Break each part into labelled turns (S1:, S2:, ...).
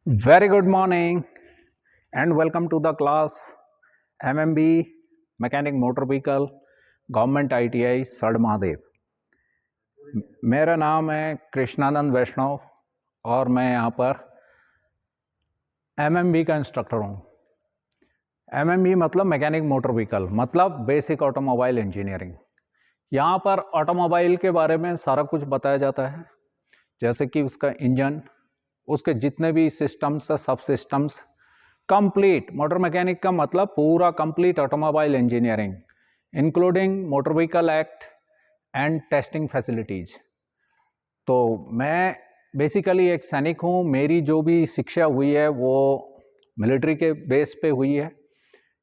S1: Very good morning and welcome to the class MMB Mechanic Motor Vehicle Government ITI सड़ महादेव। मेरा नाम है कृष्णानंद वैष्णव और मैं यहाँ पर MMB का इंस्ट्रक्टर हूँ। MMB मतलब मैकेनिक मोटर व्हीकल मतलब बेसिक ऑटोमोबाइल इंजीनियरिंग। यहाँ पर ऑटोमोबाइल के बारे में सारा कुछ बताया जाता है, जैसे कि उसका इंजन, उसके जितने भी सिस्टम्स सब सिस्टम्स, कंप्लीट मोटर मैकेनिक का मतलब पूरा complete automobile engineering including motor vehicle act and testing facilities. तो मैं बेसिकली एक सैनिक हूँ। मेरी जो भी शिक्षा हुई है वो मिलिट्री के बेस पे हुई है,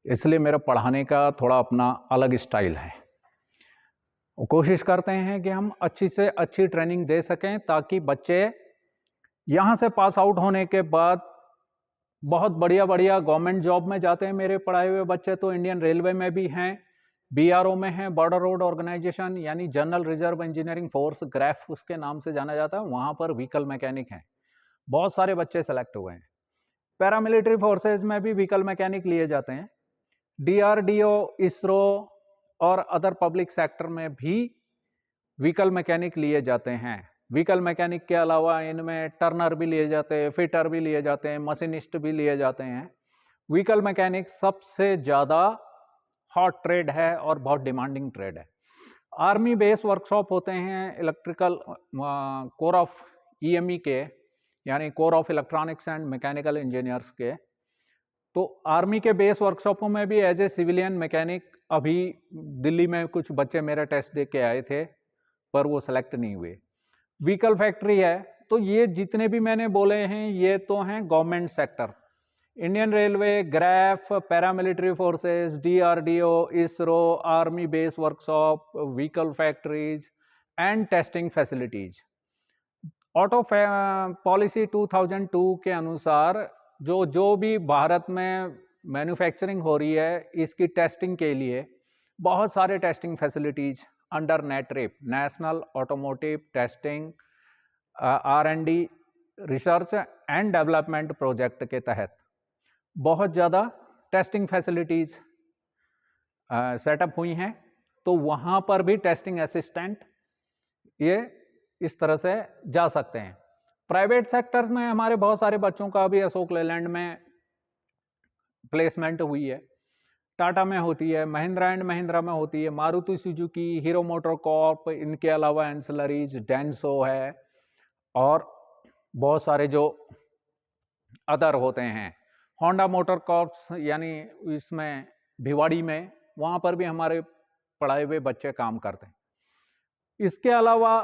S1: इसलिए मेरा पढ़ाने का थोड़ा अपना अलग स्टाइल है। कोशिश करते हैं कि हम अच्छी से अच्छी ट्रेनिंग दे सकें ताकि बच्चे यहाँ से पास आउट होने के बाद बहुत बढ़िया गवर्नमेंट जॉब में जाते हैं। मेरे पढ़ाए हुए बच्चे तो इंडियन रेलवे में भी हैं, BRO में हैं, बॉर्डर रोड ऑर्गेनाइजेशन यानी जनरल रिजर्व इंजीनियरिंग फोर्स, ग्रैफ उसके नाम से जाना जाता है, वहाँ पर व्हीकल मैकेनिक हैं। बहुत सारे बच्चे सेलेक्ट हुए हैं। पैरामिलिट्री फोर्सेज में भी व्हीकल मैकेनिक लिए जाते हैं। DRDO, इसरो और अदर पब्लिक सेक्टर में भी व्हीकल मैकेनिक लिए जाते हैं। व्हीकल मैकेनिक के अलावा इनमें टर्नर भी लिए जाते हैं, फिटर भी लिए जाते हैं, मशीनिस्ट भी लिए जाते हैं। व्हीकल मैकेनिक सबसे ज़्यादा हॉट ट्रेड है और बहुत डिमांडिंग ट्रेड है। आर्मी बेस वर्कशॉप होते हैं इलेक्ट्रिकल कोर ऑफ EME के, यानी core of electronics and mechanical engineers के। तो आर्मी के बेस वर्कशॉपों में भी एज ए सिविलियन मैकेनिक अभी दिल्ली में कुछ बच्चे मेरा टेस्ट दे के आए थे, पर वो सेलेक्ट नहीं हुए। व्हीकल फैक्ट्री है, तो ये जितने भी मैंने बोले हैं ये तो हैं government sector. Indian railway, GREF, paramilitary forces, DRDO, ISRO, army base workshop, vehicle factories and testing facilities. Auto policy 2002 के अनुसार जो भी भारत में मैन्युफैक्चरिंग हो रही है, इसकी टेस्टिंग के लिए बहुत सारे testing facilities under NATRiP, national automotive testing R&D research and development project के तहत बहुत ज़्यादा टेस्टिंग फैसिलिटीज़ सेटअप हुई हैं। तो वहाँ पर भी टेस्टिंग असिस्टेंट ये इस तरह से जा सकते हैं। प्राइवेट सेक्टर्स में हमारे बहुत सारे बच्चों का भी अशोक लेलैंड में प्लेसमेंट हुई है। टाटा में होती है, महिंद्रा एंड महिंद्रा में होती है, Maruti Suzuki, Hero motor Corp, इनके अलावा एंसिलरीज डेंसो है और बहुत सारे जो अदर होते हैं। होंडा मोटर कॉर्प्स यानी इसमें भिवाड़ी में, वहाँ पर भी हमारे पढ़ाए हुए बच्चे काम करते हैं। इसके अलावा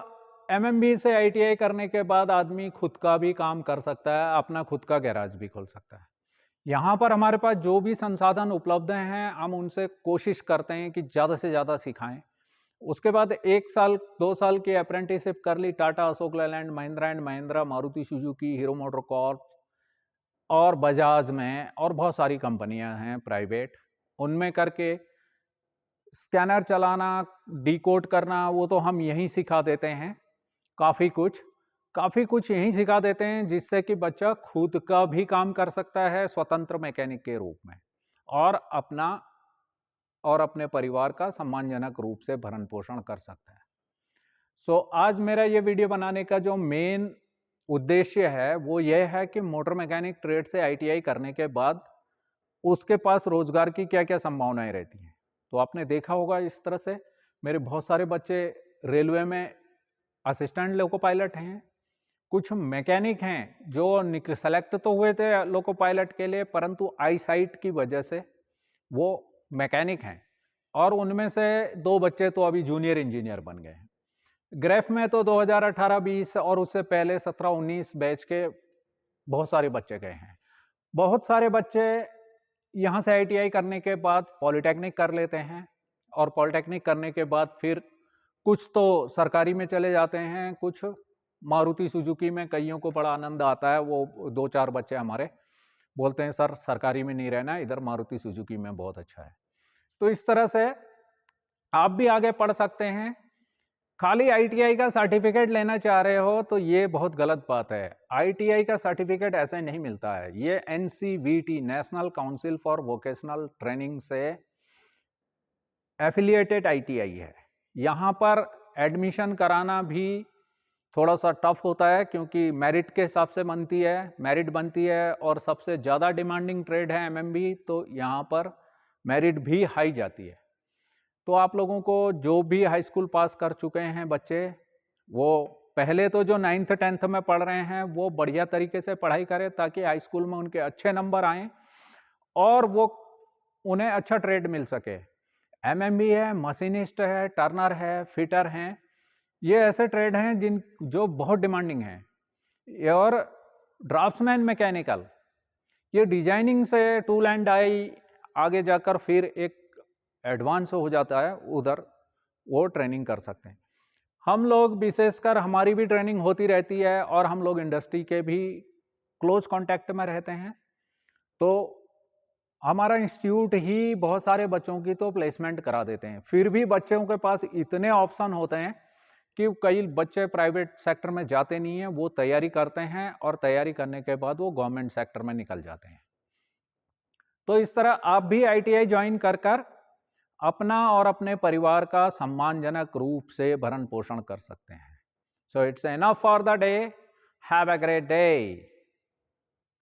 S1: MMB से ITI करने के बाद आदमी खुद का भी काम कर सकता है, अपना खुद का गैराज भी खोल सकता है। यहाँ पर हमारे पास जो भी संसाधन उपलब्ध हैं, हम उनसे कोशिश करते हैं कि ज़्यादा से ज़्यादा सिखाएं। उसके बाद 1 साल 2 साल की अप्रेंटिसशिप कर ली Tata, Ashok Leyland, Mahindra and Mahindra, Maruti Suzuki, Hero MotoCorp और बजाज में, और बहुत सारी कंपनियां हैं प्राइवेट, उनमें करके स्कैनर चलाना, डिकोड करना, वो तो हम यहीं सिखा देते हैं। काफ़ी कुछ यहीं सिखा देते हैं, जिससे कि बच्चा खुद का भी काम कर सकता है स्वतंत्र मैकेनिक के रूप में और अपना और अपने परिवार का सम्मानजनक रूप से भरण पोषण कर सकता है। सो आज मेरा ये वीडियो बनाने का जो मेन उद्देश्य है वो ये है कि मोटर मैकेनिक ट्रेड से ITI करने के बाद उसके पास रोजगार की क्या क्या संभावनाएं रहती हैं। तो आपने देखा होगा इस तरह से मेरे बहुत सारे बच्चे रेलवे में असिस्टेंट लोको पायलट हैं, कुछ मैकेनिक हैं जो सेलेक्ट तो हुए थे लोको पायलट के लिए, परंतु आई साइट की वजह से वो मैकेनिक हैं, और उनमें से 2 बच्चे तो अभी जूनियर इंजीनियर बन गए हैं। ग्रेफ में तो 2018-20 और उससे पहले 17-19 बैच के बहुत सारे बच्चे गए हैं। बहुत सारे बच्चे यहाँ से ITI करने के बाद पॉलिटेक्निक कर लेते हैं, और पॉलिटेक्निक करने के बाद फिर कुछ तो सरकारी में चले जाते हैं, कुछ मारुति सुजुकी में। कईयों को बड़ा आनंद आता है, वो 2-4 बच्चे हमारे बोलते हैं सर सरकारी में नहीं रहना, इधर मारुति सुजुकी में बहुत अच्छा है। तो इस तरह से आप भी आगे पढ़ सकते हैं। खाली आईटीआई का सर्टिफिकेट लेना चाह रहे हो तो ये बहुत गलत बात है। आईटीआई का सर्टिफिकेट ऐसे नहीं मिलता है। ये NCVT, national council for vocational training से एफिलिएटेड आईटीआई है। यहाँ पर एडमिशन कराना भी थोड़ा सा टफ होता है क्योंकि मेरिट के हिसाब से मेरिट बनती है और सबसे ज़्यादा डिमांडिंग ट्रेड है एमएमबी, तो यहाँ पर मेरिट भी हाई जाती है। तो आप लोगों को जो भी हाई स्कूल पास कर चुके हैं बच्चे, वो पहले तो जो 9th 10th में पढ़ रहे हैं वो बढ़िया तरीके से पढ़ाई करें ताकि हाई स्कूल में उनके अच्छे नंबर आएँ और वो उन्हें अच्छा ट्रेड मिल सके। एमएमबी है, मशीनिस्ट है, टर्नर है, फिटर हैं, ये ऐसे ट्रेड हैं जो बहुत डिमांडिंग हैं। और ड्राफ्ट्समैन मैकेनिकल, ये डिजाइनिंग से टूल एंड डाई आगे जाकर फिर एक एडवांस हो जाता है, उधर वो ट्रेनिंग कर सकते हैं। हम लोग विशेषकर हमारी भी ट्रेनिंग होती रहती है और हम लोग इंडस्ट्री के भी क्लोज कांटेक्ट में रहते हैं। तो हमारा इंस्टीट्यूट ही बहुत सारे बच्चों की तो प्लेसमेंट करा देते हैं। फिर भी बच्चों के पास इतने ऑप्शन होते हैं कि कई बच्चे प्राइवेट सेक्टर में जाते नहीं हैं, वो तैयारी करते हैं और तैयारी करने के बाद वो गवर्नमेंट सेक्टर में निकल जाते हैं। तो इस तरह आप भी आईटीआई ज्वाइन कर अपना और अपने परिवार का सम्मानजनक रूप से भरण पोषण कर सकते हैं। So it's enough for the day. Have a great day.